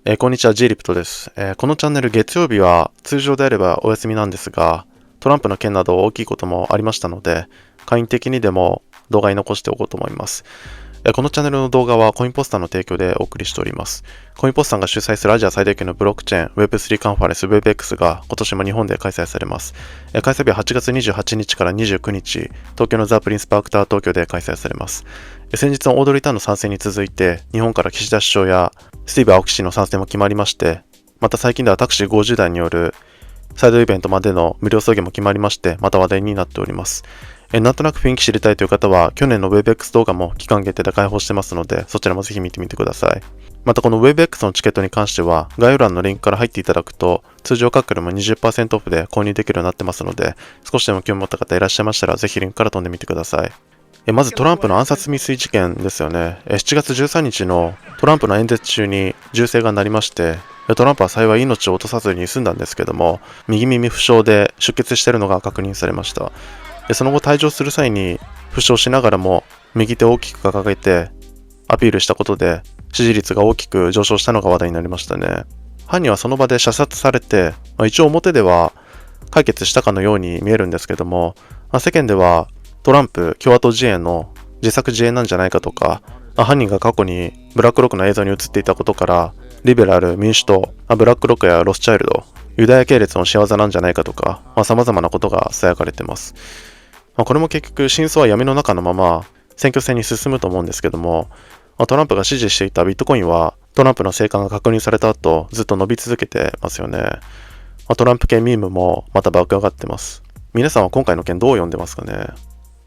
こんにちは、ジーリプトです。このチャンネル月曜日は通常であればお休みなんですが、トランプの件など大きいこともありましたので、簡易的にでも動画に残しておこうと思います。このチャンネルの動画はコインポスターの提供でお送りしております。コインポスターが主催するアジア最大級のブロックチェーン Web3 カンファレンス WebX が今年も日本で開催されます。開催日は8月28日から29日、東京のザ・プリンスパークタワー東京で開催されます。先日のオードリー・タンの参戦に続いて、日本から岸田首相やスティーブ・アオキ氏の参戦も決まりまして、また最近ではタクシー50台によるサイドイベントまでの無料送迎も決まりまして、また話題になっております。なんとなく雰囲気知りたいという方は、去年の WebX 動画も期間限定で開放してますので、そちらもぜひ見てみてください。またこの WebX のチケットに関しては、概要欄のリンクから入っていただくと、通常価格よりも 20% オフで購入できるようになってますので、少しでも興味持った方いらっしゃいましたら、ぜひリンクから飛んでみてください。まずトランプの暗殺未遂事件ですよね。7月13日のトランプの演説中に銃声が鳴りまして、トランプは幸い命を落とさずに済んだんですけども、右耳負傷で出血しているのが確認されました。その後退場する際に負傷しながらも右手を大きく掲げてアピールしたことで支持率が大きく上昇したのが話題になりましたね。犯人はその場で射殺されて、一応表では解決したかのように見えるんですけども、世間ではトランプ共和党陣営の自作自演なんじゃないかとか、犯人が過去にブラックロックの映像に映っていたことからリベラル、民主党、ブラックロックやロスチャイルド、ユダヤ系列の仕業なんじゃないかとか、様々なことが囁かれています。これも結局真相は闇の中のまま選挙戦に進むと思うんですけども、トランプが支持していたビットコインはトランプの生還が確認された後ずっと伸び続けてますよね。トランプ系ミームもまた爆上がってます。皆さんは今回の件どう読んでますかね。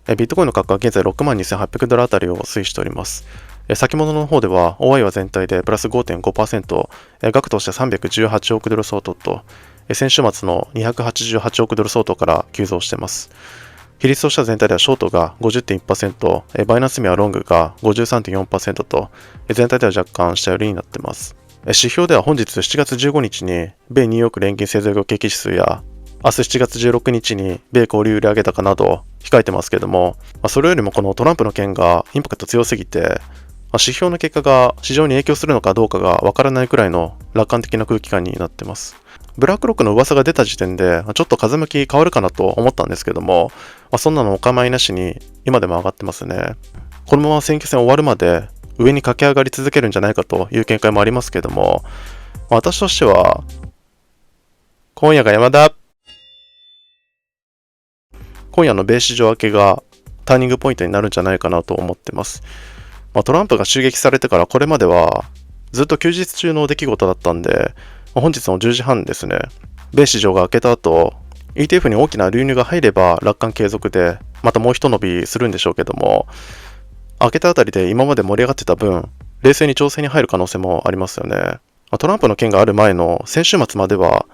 ビットコインの価格は現在$62,800あたりを推移しております。先物の方では OI は全体でプラス 5.5%、額として318億ドル相当と、先週末の288億ドル相当から急増しています。比率としては全体ではショートが 50.1%、バイナンスミはロングが 53.4% と、全体では若干下寄りになっています。指標では本日7月15日に米ニューヨーク連銀製造業景気指数や、明日7月16日に米小売売上高など控えてますけども、それよりもこのトランプの件がインパクト強すぎて、指標の結果が市場に影響するのかどうかがわからないくらいの楽観的な空気感になってます。ブラックロックの噂が出た時点でちょっと風向き変わるかなと思ったんですけども、そんなのお構いなしに今でも上がってますね。このまま選挙戦終わるまで上に駆け上がり続けるんじゃないかという見解もありますけども、私としては今夜が山田、今夜の米市場明けがターニングポイントになるんじゃないかなと思ってます。トランプが襲撃されてからこれまではずっと休日中の出来事だったんで、本日の10時半ですね、米市場が開けた後 ETF に大きな流入が入れば楽観継続でまたもう一伸びするんでしょうけども、開けたあたりで今まで盛り上がってた分冷静に調整に入る可能性もありますよね。トランプの件がある前の先週末までは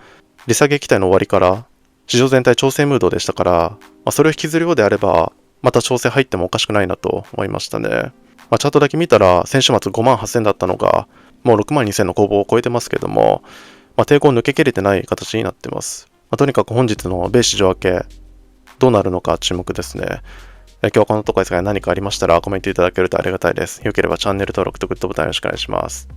利下げ期待の終わりから市場全体調整ムードでしたから、それを引きずるようであればまた調整入ってもおかしくないなと思いましたね。チャートだけ見たら先週末58,000だったのがもう62,000の攻防を超えてますけども、抵抗を抜けきれてない形になってます。とにかく本日の米市場明けどうなるのか注目ですね。今日はこのところですが、何かありましたらコメントいただけるとありがたいです。よければチャンネル登録とグッドボタンよろしくお願いします。